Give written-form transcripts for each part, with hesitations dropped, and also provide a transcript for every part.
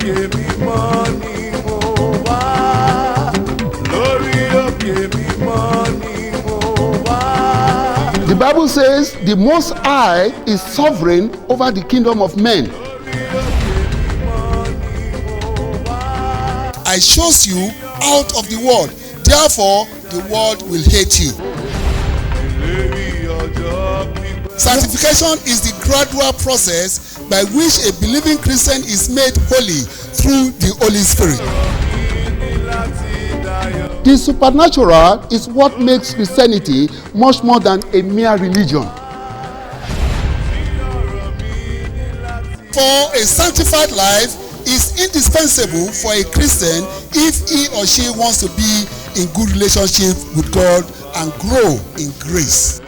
òkè mímọ́ ni mo wá. Lórí òkè mímọ́ ni mo wá. The Bible says the Most High is sovereign over the kingdom of men. I chose you out of the world, therefore the world will hate you. Sanctification is the gradual process by which a believing Christian is made holy through the Holy Spirit. The supernatural is what makes Christianity much more than a mere religion. For a sanctified life is indispensable for a Christian if he or she wants to be in good relationship with God and grow in grace.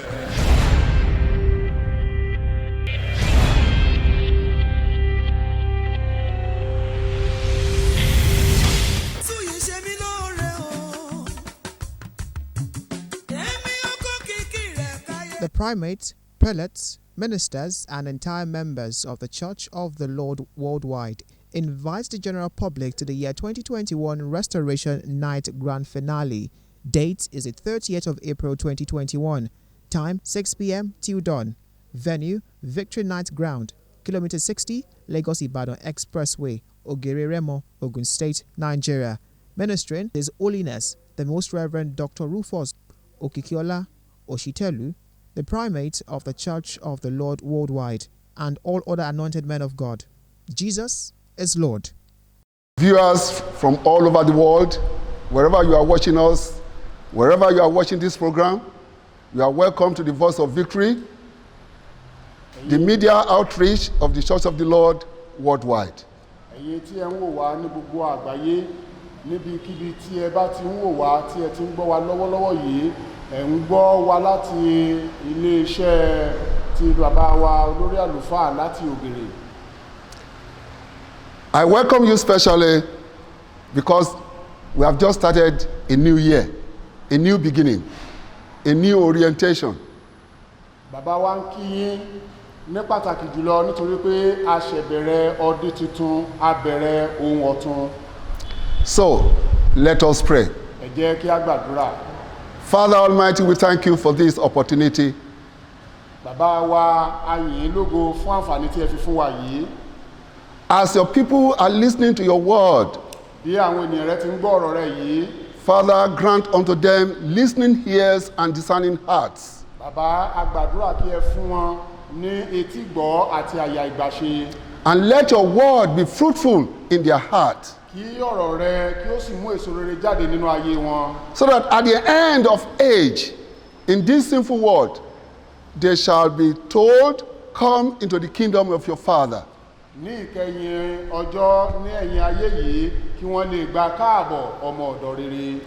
The primates, prelates, ministers, and entire members of the Church of the Lord worldwide invites the general public to the year 2021 Restoration Night Grand Finale. Date is the 30th of April 2021. Time 6 p.m. till dawn. Venue Victory Night Ground, Kilometer 60, Lagos Ibadan Expressway, Ogere Remo, Ogun State, Nigeria. Ministering His Holiness the Most Reverend Dr. Rufus Okikiola Oshitelu, the primate of the Church of the Lord worldwide, and all other anointed men of God. Jesus is Lord. Viewers from all over the world, wherever you are watching us, wherever you are watching this program, you are welcome to the Voice of Victory, the media outreach of the Church of the Lord worldwide. Níbikíbi tí ẹ bá ti ń wò wá tí ẹ ti ń gbọ́ wa lọ́wọ́lọ́wọ́ yìí ẹ ń gbọ́ wa láti ilé-iṣẹ́ ti bàbá wa olórí àlùfáà láti Ògèrè. I welcome you specially because we have just started a new year, a new beginning, a new orientation. Bàbá wa ń kí yín ní pàtàkì jùlọ nítorí pé a ṣẹ̀ bẹ̀rẹ̀ ọdún tuntun, a bẹ̀rẹ̀ ohun ọ̀tun. So, let us pray. Ẹ jẹ́ kí a gbàdúrà. Father Almighty, we thank you for this opportunity. Bàbá wa a yìn ín lógo fún àǹfààní tí ẹ fi fún wa yìí. As your people are listening to your word, Bí àwọn ènìyàn rẹ ti ń gbọ́ ọ̀rọ̀ rẹ yìí, Father, grant unto them listening ears and discerning hearts. Bàbá a gbàdúrà kí ẹ fún wọn ní etí gbọ́ àti àyà ìgbàṣe. And let your word be fruitful in their heart, Kí ọ̀rọ̀ rẹ kí ó sì mú èso rere jáde nínú ayé wọn. so that at the end of age, in this sinful world, they shall be told, come into the kingdom of your Father. Ní ìkẹyìn ọjọ́ ní ẹ̀yìn ayé yìí kí wọ́n lè gba káàbọ̀ ọmọ ọ̀dọ̀ rere.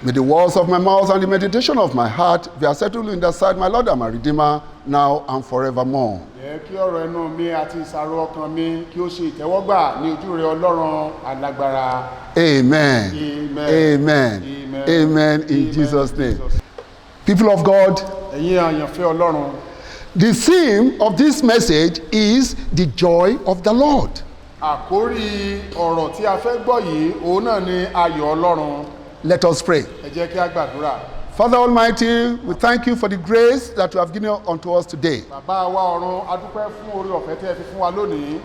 May the words of my mouth and the meditation of my heart be acceptable in thy sight, my Lord and my Redeemer, now and forevermore. Jẹ́ kí ọ̀rọ̀ ẹnu mi àti ìsàrò ọkàn mi kí ó ṣe ìtẹ́wọ́gbà ní ojú rẹ Ọlọ́run alágbára. Amen. Amen. Amen. Amen. Amen. In Amen. Jesus' name. People of God, Ẹ̀yin àyànfẹ́ Ọlọ́run, the theme of this message is the joy of the Lord. àkórí ọ̀rọ̀ tí a fẹ́ gbọ́ yìí òun náà ni ayọ̀ Ọlọ́run. Let us pray. Ẹ jẹ́ kí a gbàdúrà. Father Almighty, we thank you for the grace that you have given unto us today. Bàbá wa ọ̀run, a dúpẹ́ fún oore ọ̀fẹ́ tí ẹ fi fún wa lónìí.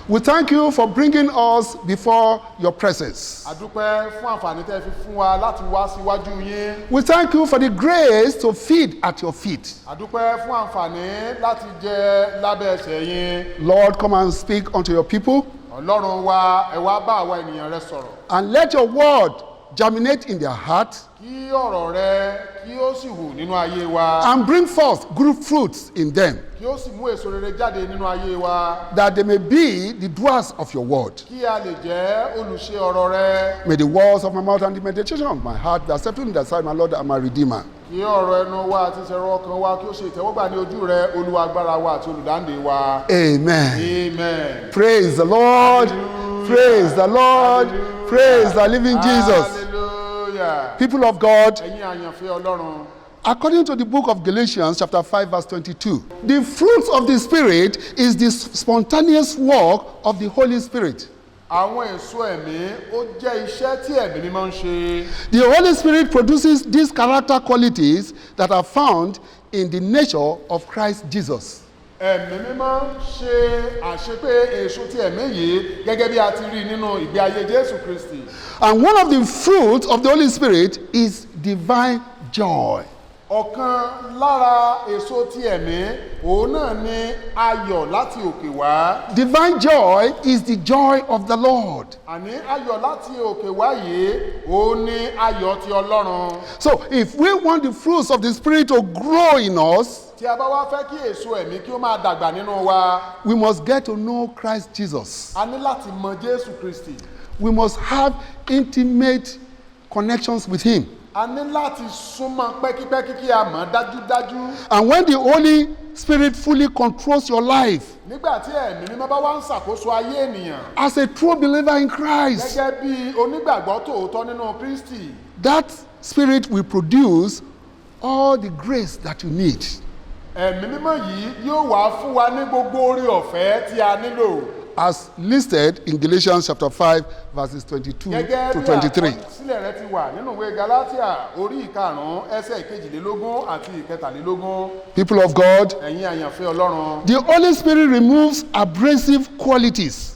We thank you for bringing us before your presence. A dúpẹ́ fún àǹfààní tí ẹ fi fún wa láti wá síwájú yín. We thank you for the grace to feed at your feet. A dúpẹ́ fún àǹfààní láti jẹ lábẹ́ ẹsẹ̀ yín. Lord, come and speak unto your people, Ọlọ́run wa, ẹ wá bá àwa ènìyàn rẹ sọ̀rọ̀. and let your word germinate in their heart Kí ọ̀rọ̀ rẹ kí ó sì hù nínú ayé wa. and bring forth good fruits in them, Kí ó sì mú èso rere jáde nínú ayé wa. that they may be the doers of your word. Kí a lè jẹ́ olùṣe ọ̀rọ̀ rẹ. May the words of my mouth and the meditation of my heart be acceptable in thy sight, my Lord and my Redeemer. Kí ọ̀rọ̀ ẹnu wa àti ìṣẹ̀rọ ọkàn wa kí ó ṣe ìtẹ́wọ́gbà ní ojú rẹ, Olúwa agbára wa àti olùdáǹdè wa. Amen. Amen. Praise the Lord. Hallelujah. Praise the Lord. Hallelujah. Praise the living Jesus. Hallelujah. People of God, Ẹ̀yin àyànfẹ́ Ọlọ́run. according to the book of Galatians chapter 5 verse 22, the fruit of the Spirit is the spontaneous work of the Holy Spirit. àwọn èso ẹ̀mí ó jẹ́ iṣẹ́ tí ẹ̀mí mímọ́ ń ṣe. The Holy Spirit produces these character qualities that are found in the nature of Christ Jesus. Ẹ̀mí mímọ́ ṣe àṣepé èso tí ẹ̀mí yìí gẹ́gẹ́ bí a ti rí nínú ìgbé ayé Jésù Kristi. And one of the fruits of the Holy Spirit is divine joy. Ọ̀kan lára èso tí ẹ̀mí òun náà ni ayọ̀ láti òkè wá. Divine joy is the joy of the Lord. Àní ayọ̀ láti òkè wá yìí òun ni ayọ̀ ti Ọlọ́run. So if we want the fruits of the Spirit to grow in us, Tí a bá wá fẹ́ kí èso ẹ̀mí kí ó máa dàgbà nínú wa, we must get to know Christ Jesus. a ní láti mọ Jésù Kristi. We must have intimate connections with Him. A ní láti súnmọ́ pẹ́kípẹ́kí kí a mọ̀ dájúdájú. And when the Holy Spirit fully controls your life, Nígbà tí ẹ̀mí mímọ́ bá wá ń ṣàkóso ayé ènìyàn, as a true believer in Christ, gẹ́gẹ́ bí onígbàgbọ́ tòótọ́ nínú Kristi, that Spirit will produce all the grace that you need. ẹ̀mí mímọ́ yìí yóò wá fún wa ní gbogbo orí ọ̀fẹ́ tí a nílò. As listed in Galatians chapter 5, verses 22 Gẹ́gẹ́ to bí 23. àkọsílẹ̀ rẹ̀ ti wà nínú ìwé Gálátíà orí ìkarùn-ún ẹsẹ̀ ìkejìlélógún àti ìkẹtàlélógún. People of God, Ẹ̀yin àyànfẹ́ Ọlọ́run. the Holy Spirit removes abrasive qualities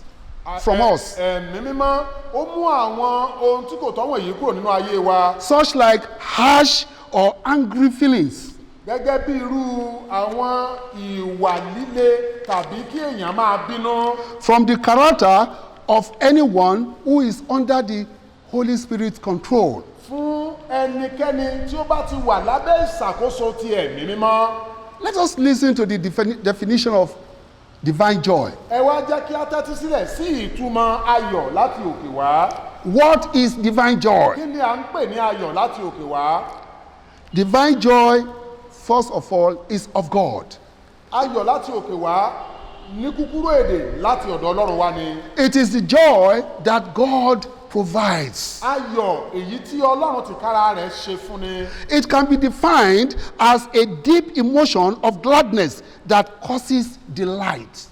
from us, Ẹ̀mí mímọ́ ó mú àwọn ohun tí kò tọ́ wọ̀nyí kúrò nínú ayé wa. such like harsh or angry feelings, Gẹ́gẹ́ bí irú àwọn ìwà líle tàbí kí èèyàn máa bínú. from the character of anyone who is under the Holy Spirit's control. Fún ẹnikẹ́ni tí ó bá ti wà lábẹ́ ìṣàkóso ti ẹ̀mí mímọ́. Let us listen to the definition of divine joy. Ẹ wá jẹ́ kí á tẹ́tí sílẹ̀ sí ìtumọ̀ ayọ̀ láti òkè wá. What is divine joy? Kí ni à ń pè ní ayọ̀ láti òkè wá? Divine joy, first of all, is of God. Ayọ̀ láti òkè wá ní kúkúrú èdè láti ọ̀dọ̀ Ọlọ́run wá ni. It is the joy that God provides. Ayọ̀ èyí tí Ọlọ́run tìkára rẹ̀ ṣe fún ni. It can be defined as a deep emotion of gladness that causes delight.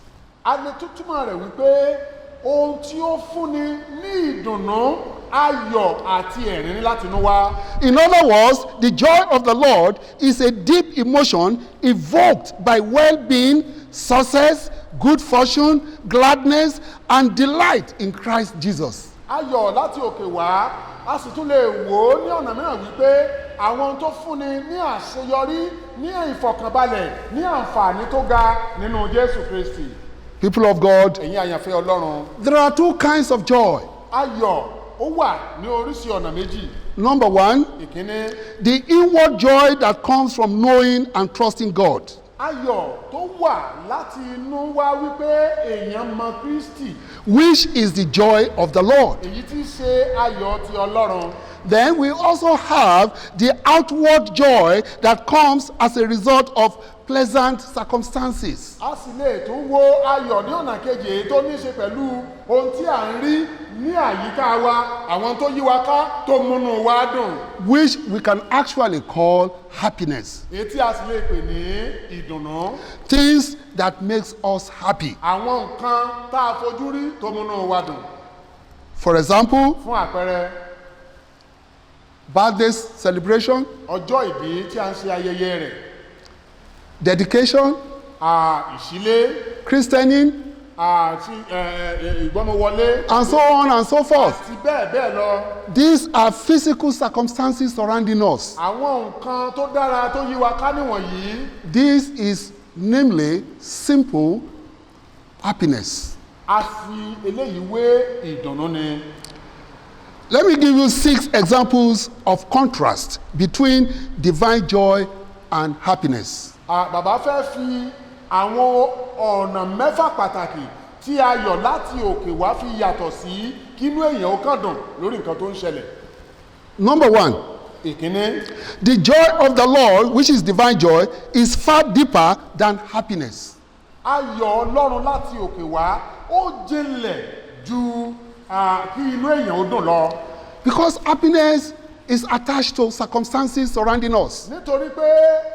A lè túmọ̀ rẹ̀ wípé ohun tí ó fúnni ní ìdùnnú, ayọ̀ àti ẹ̀rín láti inú wá. In other words, the joy of the Lord is a deep emotion evoked by well-being, success, good fortune, gladness, and delight in Christ Jesus. Ayọ̀ láti òkè wá, a sì tún lè wò ó ní ọ̀nà mìíràn wípé àwọn ohun tó fúnni ní àṣeyọrí, ní ìfọ̀kànbalẹ̀, ní àǹfààní tó ga nínú Jésù Kristi. People of God, Ẹ̀yin àyànfẹ́ Ọlọ́run. there are two kinds of joy. Ayọ̀ ó wà ní oríṣi ọ̀nà méjì. Number one, Ìkíní, the inward joy that comes from knowing and trusting God. ayọ̀ tó wà láti inú wá wípé èèyàn mọ Kristi. Which is the joy of the Lord. Èyí tí í ṣe ayọ̀ ti Ọlọ́run. Then we also have the outward joy that comes as a result of pleasant circumstances. A sì lè tún wo ayọ̀ ní ọ̀nà kejì èyí tó ní í ṣe pẹ̀lú ohun tí à ń rí ní àyíká wa, àwọn tó yí wa ká tó múnú wa dùn. Which we can actually call happiness. Èyí tí a sì lè pè ní ìdùnnú. Things that makes us happy. Àwọn nǹkan tá a fojú rí tó múnú wa dùn. For example, Fún àpẹẹrẹ, birthday celebration, ọjọ́ ìbí tí a ń ṣe ayẹyẹ rẹ̀, dedication, ìṣílé, christening, àti ìgbọ́mọwọlé, and so on and so forth. àti bẹ́ẹ̀ bẹ́ẹ̀ lọ. These are physical circumstances surrounding us. Àwọn nǹkan tó dára tó yí wa ká níwọ̀nyí. This is namely simple happiness. A fi eléyìí wé ìdùnnú ni. Let me give you 6 examples of contrast between divine joy and happiness. Bàbá fẹ́ fi àwọn ọ̀nà mẹ́fà pàtàkì tí ayọ̀ láti òkè wá fi yàtọ̀ sí kínú èèyàn ó kàn dùn lórí nǹkan tó ń ṣẹlẹ̀. Number 1, Ìkíní, the joy of the Lord, which is divine joy, is far deeper than happiness. ayọ̀ Ọlọ́run láti òkè wá ó jinlẹ̀ ju kí inú èèyàn ó dùn lọ. Because happiness is attached to circumstances surrounding us. Nítorí pé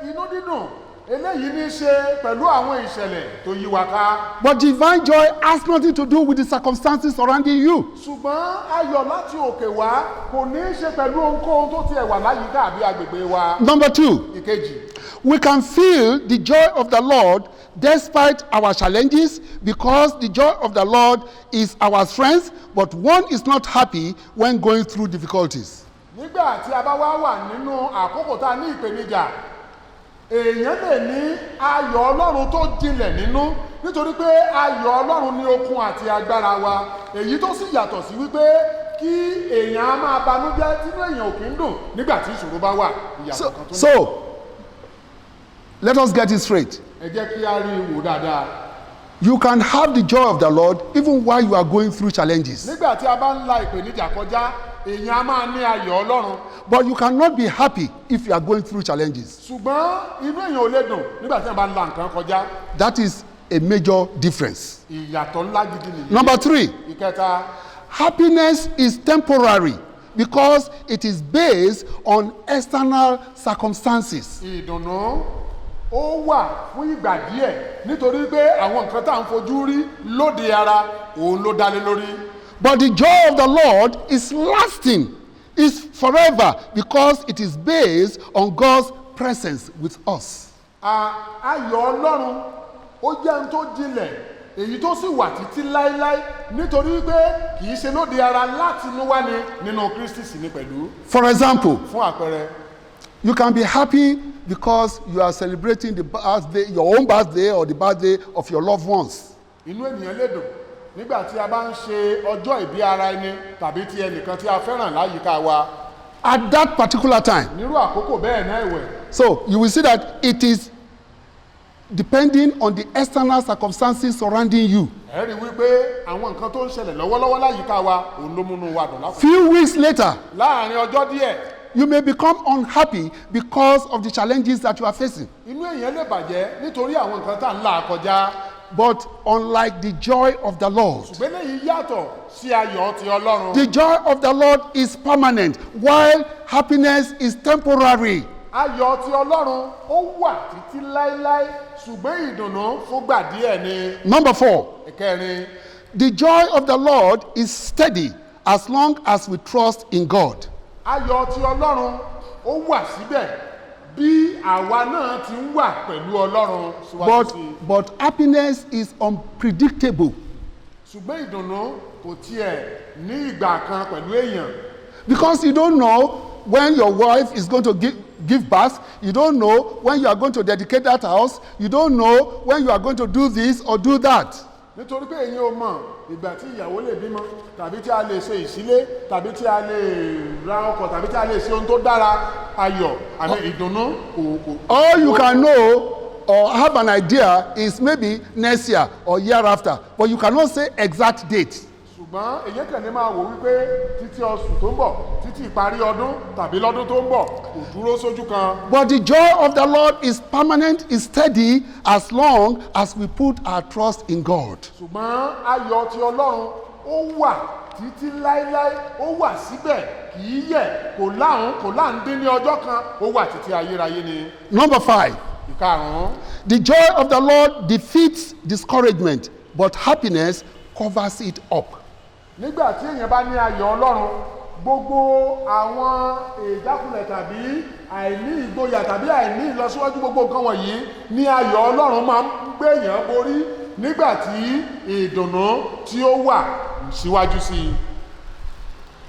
inú dídùn eléyìí ní í ṣe pẹ̀lú àwọn ìṣẹ̀lẹ̀ tó yí wa ká. But divine joy has nothing to do with the circumstances surrounding you. ṣùgbọ́n ayọ̀ láti òkè wá kò ní í ṣe pẹ̀lú ohunkóhun tó tiẹ̀ wà láyìíká àbí agbègbè wa. Number 2, ìkejì, we can feel the joy of the Lord despite our challenges because the joy of the Lord is our strength, but one is not happy when going through difficulties. nígbà tí a bá wá wà nínú àkókò tá a ní ìpèníjà èèyàn lè ní ayọ̀ ọlọ́run tó jinlẹ̀ nínú nítorí pé ayọ̀ ọlọ́run ní okun àti agbára wa èyí tó sì yàtọ̀ sí wípé kí èèyàn á máa banújẹ́ tínú èèyàn ò kí ń dùn nígbà tí ìṣòro bá wà ìyàtọ̀ kan tó ní. So, let us get it straight. ẹ jẹ́ kí a rí i wò dáadáa. You can have the joy of the Lord even while you are going through challenges. nígbà tí a bá ń la ìpèníjà kọjá èèyàn á máa ní ayọ̀ ọlọ́run But you cannot be happy if you are going through challenges. ṣùgbọ́n inú èèyàn ò lè dùn nígbà tí a bá ń la nǹkan kọjá. That is a major difference. ìyàtọ̀ ńlá gidi nìyí. Number 3, ìkẹta, happiness is temporary because it is based on external circumstances. ìdùnnú ó wà fún ìgbà díẹ̀ nítorí pé àwọn nǹkan tá à ń fojú rí lóde ara òun ló dá lé lórí. But the joy of the Lord is lasting, is forever because it is based on God's presence with us. Ayọ̀ ọlọ́run ó jẹ́ ohun tó jinlẹ̀ èyí tó sì wà títí láéláé nítorí pé kì í ṣe lóde ara láti inú wá ni nínú Kristi sì ni pẹ̀lú. For example, fún àpẹẹrẹ, you can be happy because you are celebrating the birthday, your own birthday or the birthday of your loved ones. inú ènìyàn lè dùn nígbà tí a bá ń ṣe ọjọ́ ìbí ara ẹni tàbí ti ẹnìkan tí a fẹ́ràn láyìíká wa At that particular time. nírú àkókò bẹ́ẹ̀ náà ẹ̀wẹ̀. So you will see that it is depending on the external circumstances surrounding you. ẹ rí i wípé àwọn nǹkan tó ń ṣẹlẹ̀ lọ́wọ́lọ́wọ́ láyìíká wa òun ló múnú wa dùn lákòókò. Few weeks later, láàárín ọjọ́ díẹ̀ you may become unhappy because of the challenges that you are facing. inú èèyàn lè bàjẹ́ nítorí àwọn nǹkan tá à ń là kọjá. But unlike the joy of the Lord, ṣùgbọ́n èyí yàtọ̀ sí ayọ̀ ti Ọlọ́run. the joy of the Lord is permanent, while happiness is temporary. ayọ̀ ti Ọlọ́run ó wà títí láéláé ṣùgbọ́n ìdùnnú fúngbà díẹ̀ ni. Number 4, ìkẹrin, the joy of the Lord is steady as long as we trust in God. ayọ̀ ti Ọlọ́run ó wà síbẹ̀ bí àwa náà ti ń wà pẹ̀lú Ọlọ́run síwájú sí i. But happiness is unpredictable ṣùgbọ́n ìdùnnú kò tiẹ̀ ní ìgbà kan pẹ̀lú èèyàn. because you don't know when your wife is going to give birth, you don't know when you are going to dedicate that house, you don't know when you are going to do this or do that. nítorí pé èyí ò mọ̀ ìgbà tí ìyàwó lè bímọ tàbí tí a lè ṣe ìsílé tàbí tí a lè ra ọkọ̀ tàbí tí a lè ṣe ohun tó dára ayọ̀ àmì ìdùnnú kò. All you can know or have an idea is maybe next year or year after, but you cannot say exact date. ṣùgbọ́n èyí kàn ní máa wò wípé títí oṣù tó ń bọ̀ títí ìparí ọdún tàbí lọ́dún tó ń bọ̀ kò dúró sójú kan. But the joy of the Lord is permanent, is steady as long as we put our trust in God. ṣùgbọ́n ayọ̀ ti Ọlọ́run ó wà títí láéláé ó wà síbẹ̀ kì í yẹ̀ kò láǹdín ní ọjọ́ kan ó wà títí ayérayé ni. Number 5, ìkarùn-ún, the joy of the Lord defeats discouragement, but happiness covers it up. nígbà tí èèyàn bá ní ayọ̀ Ọlọ́run gbogbo àwọn ìjákulẹ̀ tàbí àìní ìgboyà tàbí àìní ìlọsíwájú gbogbo nǹkan wọ̀nyí ní ayọ̀ Ọlọ́run máa ń gbèyàn borí nígbà tí ìdùnnú tí ó wà síwájú sí i.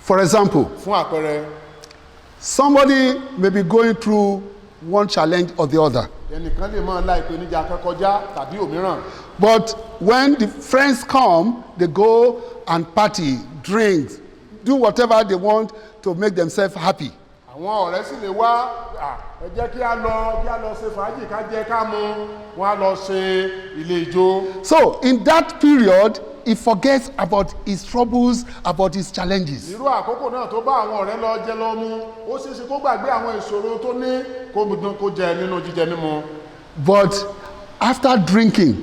For example, fún àpẹẹrẹ, somebody may be going through one challenge or the other, ẹnìkan lè máa la ìpèníjà kan kọjá tàbí òmíràn. but when the friends come, they go and party, drink, do whatever they want to make themselves happy. àwọn ọ̀rẹ́ sì lè wá ẹ jẹ́ kí a lọ ṣe fàájì ká jẹ ká mu wọn á lọ ṣe ilé ijó. So in that period, he forgets about his troubles, about his challenges. irú àkókò náà tó bá àwọn ọ̀rẹ́ lọ jẹ lọ mu ó ṣeéṣe kó gbàgbé àwọn ìṣòro tó ní kó jẹ nínú jíjẹ mímu. But after drinking,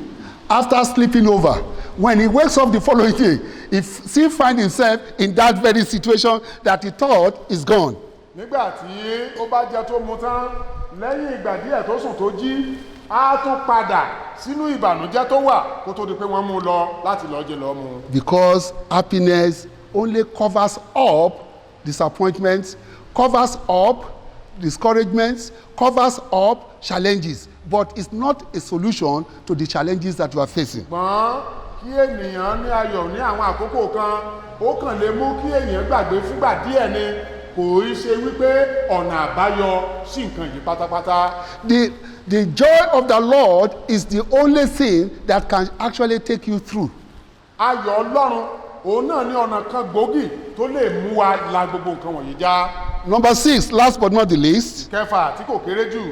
after sleeping over, when he wakes up the following day, he still finds himself in that very situation that he thought is gone. nígbà tí ó bá jẹ tó mu tán lẹ́yìn ìgbà díẹ̀ tó sùn tó jí á tún padà sínú ìbànújẹ́ tó wà kó tó di pé wọ́n mú un lọ láti lọ́ọ́ jẹ lọ́ọ́ mú un. Because happiness only covers up disappointments, covers up discouragements, covers up challenges, but it's not a solution to the challenges that you are facing. ṣùgbọ́n kí ènìyàn ní ayọ̀ ní àwọn àkókò kan ó kàn lè mú kí èèyàn gbàgbé fúngbà díẹ̀ ni kò í ṣe wípé ọ̀nà àbáyọ sí nǹkan yìí pátápátá. The joy of the Lord is the only thing that can actually take you through. Ayọ̀ Ọlọ́run òun náà ní ọ̀nà kan gbòógì tó lè mú wa la gbogbo nǹkan wọ̀nyí já. Number 6, last but not the least, Kẹfà tí kò kéré jù.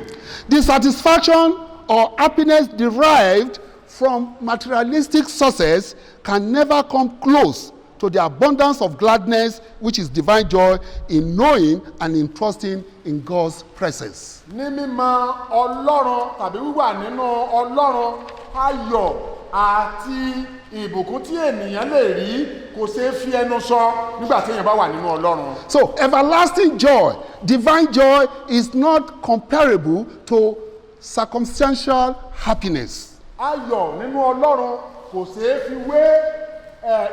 the satisfaction or happiness derived from materialistic sources can never come close to the abundance of gladness which is divine joy in knowing and in trusting in God's presence. Ní mímọ̀ Ọlọ́run tàbí wíwà nínú Ọlọ́run, ayọ̀ àti ìbùkún tí ènìyàn lè rí kò ṣeé fi ẹnu sọ nígbà tí èèyàn bá wà nínú Ọlọ́run. So everlasting joy, divine joy is not comparable to circumstantial happiness. Ayọ̀ nínú Ọlọ́run kò ṣeé fi wé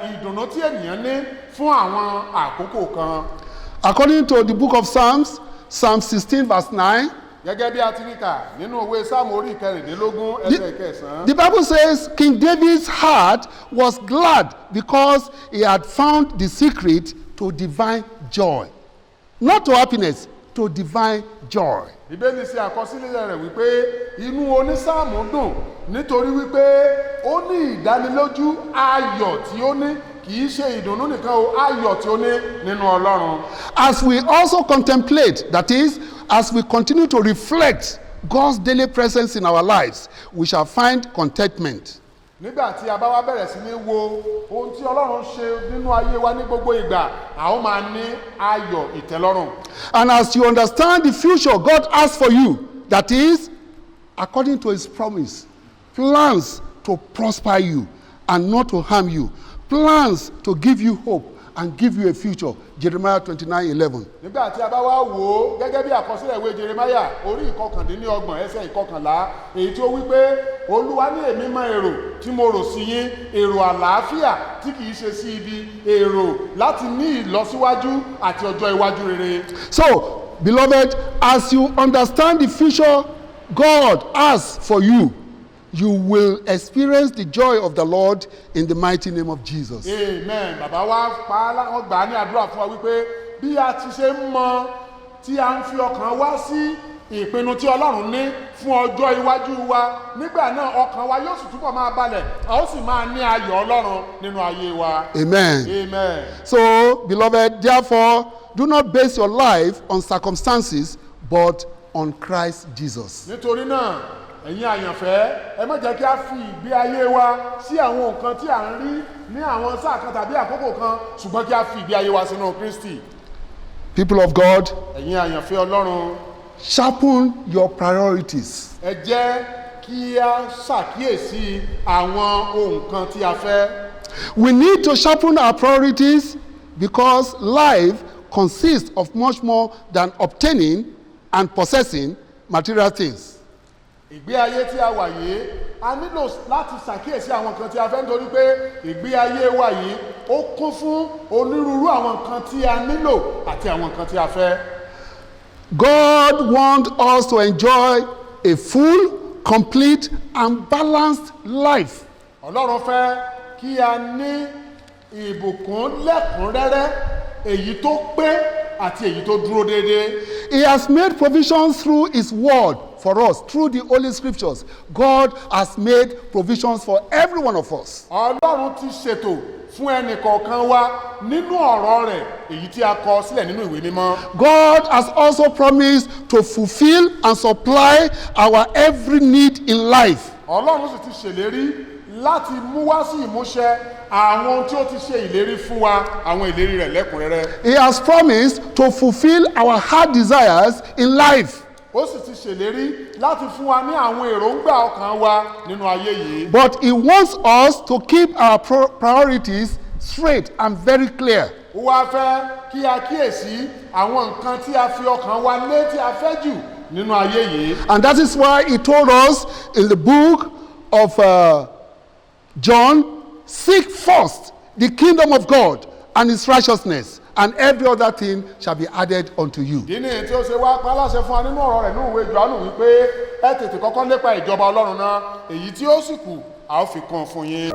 ìdùnnú tí ènìyàn ní fún àwọn àkókò kan. According to the book of Psalms, Psalm 16 verse 9, Gẹ́gẹ́ bí a ti rí kà nínú òwe Sáàmù orí ìkẹrìndínlógún ẹsẹ̀ ìkẹsàn-án. the Bible says King David's heart was glad because he had found the secret to divine joy. Not to happiness, to divine joy. Bíbélì ṣe àkọsílẹ̀ rẹ̀ wípé inú onísáàmù dùn nítorí wípé ó ní ìdánilójú ayọ̀ tí ó ní kì í ṣe ìdùnnú nìkan o, ayọ̀ tí ó ní nínú Ọlọ́run. As we also contemplate, that is, as we continue to reflect God's daily presence in our lives, we shall find contentment. Nígbà tí a bá wá bẹ̀rẹ̀ sí ní wo ohun tí Ọlọ́run ṣe nínú ayé wa ní gbogbo ìgbà, a ó máa ní ayọ̀ ìtẹ́lọ́rùn. And as you understand the future God has for you, that is, according to his promise, plans to prosper you and not to harm you, plans to give you hope and give you a future. Jeremiah 29:11. Nígbà tí a bá wá wò ó gẹ́gẹ́ bí àkọsílẹ̀ ìwé Jeremáyà orí ìkọkàndínlọ́gbọ̀n ẹsẹ̀ ìkọkànlá èyí tí ó wí pé Olúwa ní èmi mọ èrò tí mo rò sí yín, èrò àlàáfíà tí kìí ṣe sí ibi, èrò láti ní ìlọsíwájú àti ọjọ́ iwájú rere. So, beloved, as you understand the future God has for you, you will experience the joy of the Lord in the mighty name of Jesus. Amen. Bàbá wa wọ́n gbà á ní àdúrà fún wa wípé bí a ti ṣe ń mọ tí a ń fi ọkàn wá sí ìpinnu tí Ọlọ́run ní fún ọjọ́ iwájú wa, nígbà náà ọkàn wa yóò sì túbọ̀ máa balẹ̀, a ó sì máa ní ayọ̀ Ọlọ́run nínú ayé wa. Amen. Amen. So, beloved, therefore, do not base your life on circumstances, but on Christ Jesus. Nítorí náà, ẹ̀yin àyànfẹ́, ẹ má jẹ́ kí a fi ìgbé ayé wa sí àwọn nǹkan tí à ń rí ní àwọn sáà kan tàbí àkókò kan, ṣùgbọ́n kí a fi ìgbé ayé wa sínú Kristi. People of God, Ẹ̀yin àyànfẹ́ Ọlọ́run, sharpen your priorities. ẹ jẹ́ kí a ṣàkíyèsí àwọn ohun kan tí a fẹ́. We need to sharpen our priorities because life consists of much more than obtaining and possessing material things. Ìgbé ayé tí a wà yìí, a nílò láti ṣàkíyèsí àwọn nǹkan tí a fẹ́ nítorí pé ìgbé ayé wa yìí ó kún fún onírúurú àwọn nǹkan tí a nílò àti àwọn nǹkan tí a fẹ́. God wants us to enjoy a full, complete, and balanced life. Ọlọ́run fẹ́ kí a ní ìbùkún lẹ́kùnrẹ́rẹ́, èyí tó pé àti èyí tó dúró déédéé. He has made provisions through his word for us, through the Holy Scriptures. God has made provisions for every one of us. Ọlọ́run ti ṣètò fún ẹnì kọ̀ọ̀kan wa nínú ọ̀rọ̀ rẹ̀ èyí tí a kọ sílẹ̀ nínú ìwé mímọ́. God has also promised to fulfill and supply our every need in life. Ọlọ́run sì ti ṣèlérí láti mú wá sí ìmúṣẹ àwọn ohun tí ó ti ṣe ìlérí fún wa, àwọn ìlérí rẹ̀ lẹ́kùnrẹ́rẹ́. He has promised to fulfill our heart desires in life. Ó sì ti ṣèlérí láti fún wa ní àwọn èròǹgbà ọkàn wa nínú ayé yìí. But he wants us to keep our priorities straight and very clear. Ó wá fẹ́ kí a kíyèsí àwọn nǹkan tí a fi ọkàn wa lé tí a fẹ́ jù nínú ayé yìí. And that is why he told us in the book of John, seek first the kingdom of God and his righteousness, and every other thing shall be added unto you. Ìdí nìyí tí ó ṣe wá pa láṣẹ fún wa nínú ọ̀rọ̀ rẹ̀ nínú ìwé Jòhánù wípé ẹ tètè kọ́kọ́ lépa ìjọba Ọlọ́run náà, èyí tí ó sì kù a ó fi kún fún yín.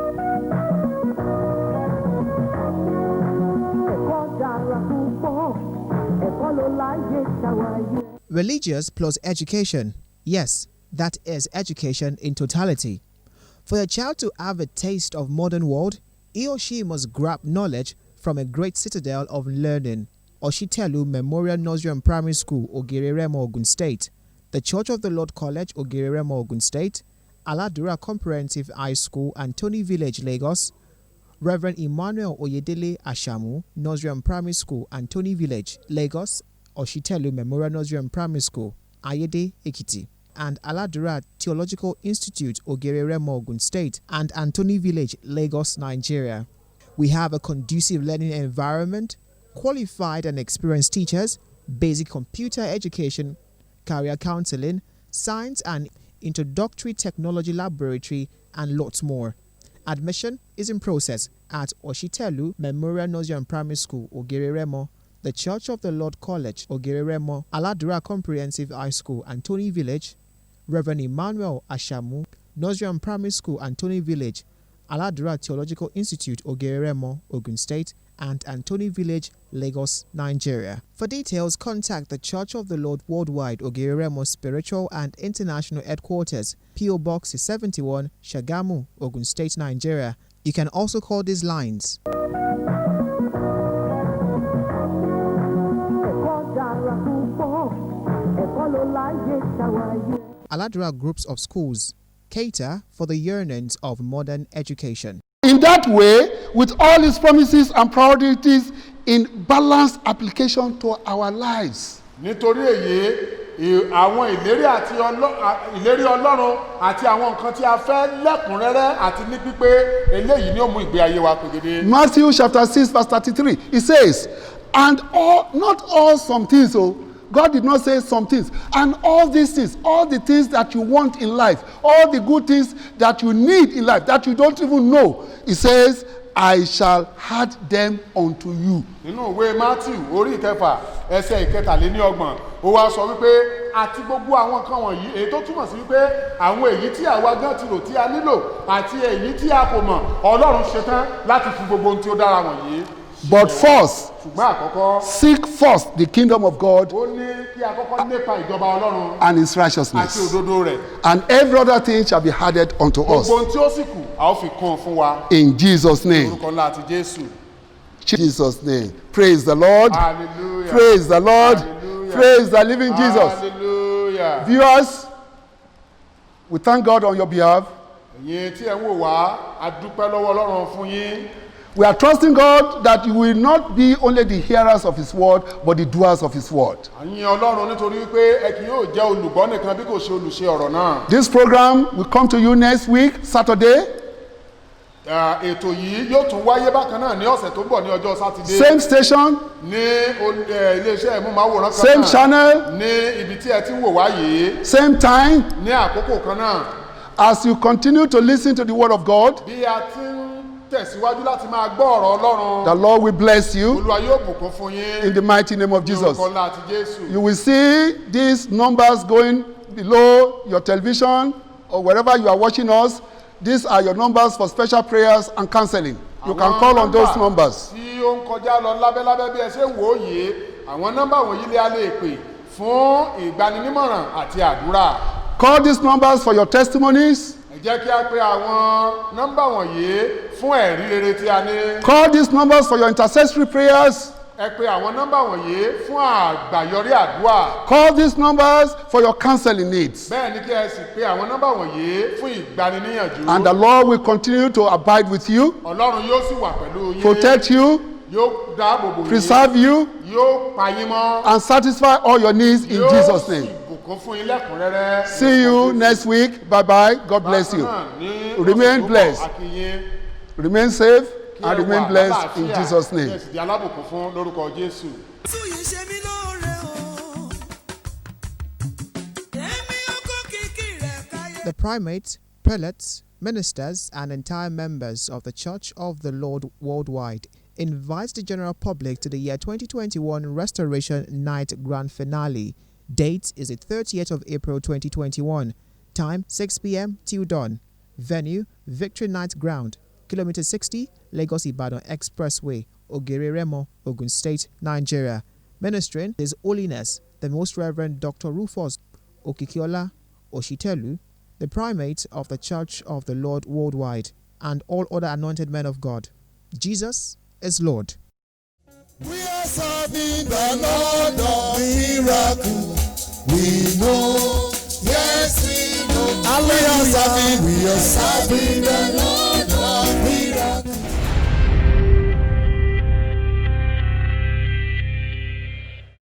Religious plus education. Yes, that is education in totality. For a child to have a taste of modern world, he or she must grab knowledge from a great citadel of learning. Oshitelu Memorial Nursery and Primary School, Ogireremo, Ogun State, the Church of the Lord College, Ogireremo, Ogun State, Aladura Comprehensive High School, Antony Village, Lagos, Reverend Emmanuel Oyedele Ashamu, Nursery and Primary School, Antony Village, Lagos, Oshitelu Memorial Nursery and Primary School, Ayede, Ekiti, and Aladura Theological Institute, Ogireremo, Ogun State, and Antony Village, Lagos, Nigeria. We have a conducive learning environment, qualified and experienced teachers, basic computer education, career counseling, science and introductory technology laboratory, and lots more. Admission is in process at Oshitelu Memorial Nursery and Primary School, Ogireremo, the Church of the Lord College, Ogireremo, Aladura Comprehensive High School, Antony Village, Reverend Emmanuel Ashamu, Nursery and Primary School, Antony Village, Aladura Theological Institute, Ogireremo, Ogun State, and Antony Village, Lagos, Nigeria. For details, contact the Church of the Lord Worldwide, Ogireremo Spiritual and International Headquarters, P.O. Box 71, Shagamu, Ogun State, Nigeria. You can also call these lines. Aladura groups of schools cater for the yearnings of modern education. In that way, with all his promises and priorities in balanced application to our lives. Nítorí èyí, àwọn ìlérí Ọlọ́run àti àwọn nǹkan tí a fẹ́ lẹ́kùnrẹ́rẹ́ àti ní pípé eléyìí ni ó mú ìgbé ayé wa pegede. Matthew chapter 6 verse 33, it says, and not all some things, God did not say some things. And all these things, all the things that you want in life, all the good things that you need in life, that you don't even know, he says, I shall add them unto you. Nínú ìwé Matthew orí ìkẹfà ẹsẹ̀ ìkẹtàléníọgbọ̀n ó wá sọ wípé àti gbogbo àwọn nǹkan wọ̀nyí èyí tó túmọ̀ sí wípé àwọn èyí tí àwa gan ti rò tí a nílò àti èyí tí a kò mọ̀ Ọlọ́run ṣetán láti fi gbogbo ohun tí ó dára wọ̀nyí. But first, ṣùgbọ́n àkọ́kọ́ seek first the kingdom of God ó ní kí a kọ́kọ́ lépa ìjọba Ọlọ́run and his àti righteousness, òdodo rẹ̀. and every other thing shall be added unto us. Gbogbo ohun tí ó sì kù a ó fi kún fún wa. In Jesus' name. Orúkọ ńlá ti Jésù. Jesus' name. Praise the Lord. Hallelujah. Praise the Lord. Hallelujah. Praise the living Jesus. Hallelujah. Viewers, we thank God on your behalf. Ẹ̀yin tí ẹ ń wò wá, a dúpẹ́ lọ́wọ́ Ọlọ́run fún yín. We are trusting God that you will not be only the hearers of his word, but the doers of his word. A yìn Ọlọ́run nítorí pé ẹ kì yóò jẹ́ olùgbọ́ nìkan bí kò ṣe olùṣe ọ̀rọ̀ náà. This program will come to you next week, Saturday. Ètò yìí yóò tún wáyé bákan náà ní ọ̀sẹ̀ tó ń bọ̀ ní ọjọ́ Sátidé. Same station, Ní iléeṣẹ́ ìmúmáwòrán kan same náà. channel, Ní ibi tí ẹ ti ń wò wá yìí. same time. Ní àkókò kan náà. As you continue to listen to the word of God, Bí a ti ń tẹ̀síwájú láti máa gbọ́ ọ̀rọ̀ Ọlọ́run. the Lord will bless you Olúwa yóò bùkún fún yín. in the mighty name of Ní Jesus. orúkọ ńlá ti Jésù. You will see these numbers going below your television or wherever you are watching us. These are your numbers for special prayers and counseling. You can call on those numbers. Tí ó ń kọjá lọ lábẹ́lábẹ́ bí ẹ ṣe ń wò ó yìí, àwọn nọ́mbà wọ̀nyí lé a lè pè fún ìgbaninímọ̀ràn àti àdúrà. Call these numbers for your testimonies. Ẹ jẹ́ kí a pe àwọn nọ́mbà wọ̀nyí fún ẹ̀rí rere tí a ní. Call these numbers for your intercessory prayers. Ẹ pe àwọn nọ́mbà wọ̀nyí fún àgbàyọrí àdúrà. Call these numbers for your counseling needs. Bẹ́ẹ̀ ni kí ẹ sì pe àwọn nọ́mbà wọ̀nyí fún ìgbaniníyànjú. And the Lord will continue to abide with you, Ọlọ́run yóò sì wà pẹ̀lú yín. protect you, Yóò dáàbò bò yín. preserve you, Yóò pa yín mọ́. and satisfy all your needs in Jesus' name. Yóò sì bùkún fún yín lẹ́kùnrẹ́rẹ́. See you next week. Bye-bye. God bless you. Remain blessed. Remain safe and remain blessed in Jesus' name. Yes, di alábùkún fún lórúkọ Jésù. Jésù yìí ṣe mí lóore o. The primate, prelates, ministers, and entire members of the Church of the Lord Worldwide invites the general public to the year 2021 Restoration Night Grand Finale. Date is the 30th of April 2021. Time 6 p.m. till dawn. Venue Victory Night Ground, Kilometer 60, Lagos Ibadan Expressway, Ogere Remo, Ogun State, Nigeria. Ministering His Holiness the Most Reverend Dr. Rufus Okikiola Oshitelu, the primate of the Church of the Lord Worldwide, and all other anointed men of God. Jesus is Lord. We are serving the Lord of miracles. We know, yes, we know. We are serving the Lord.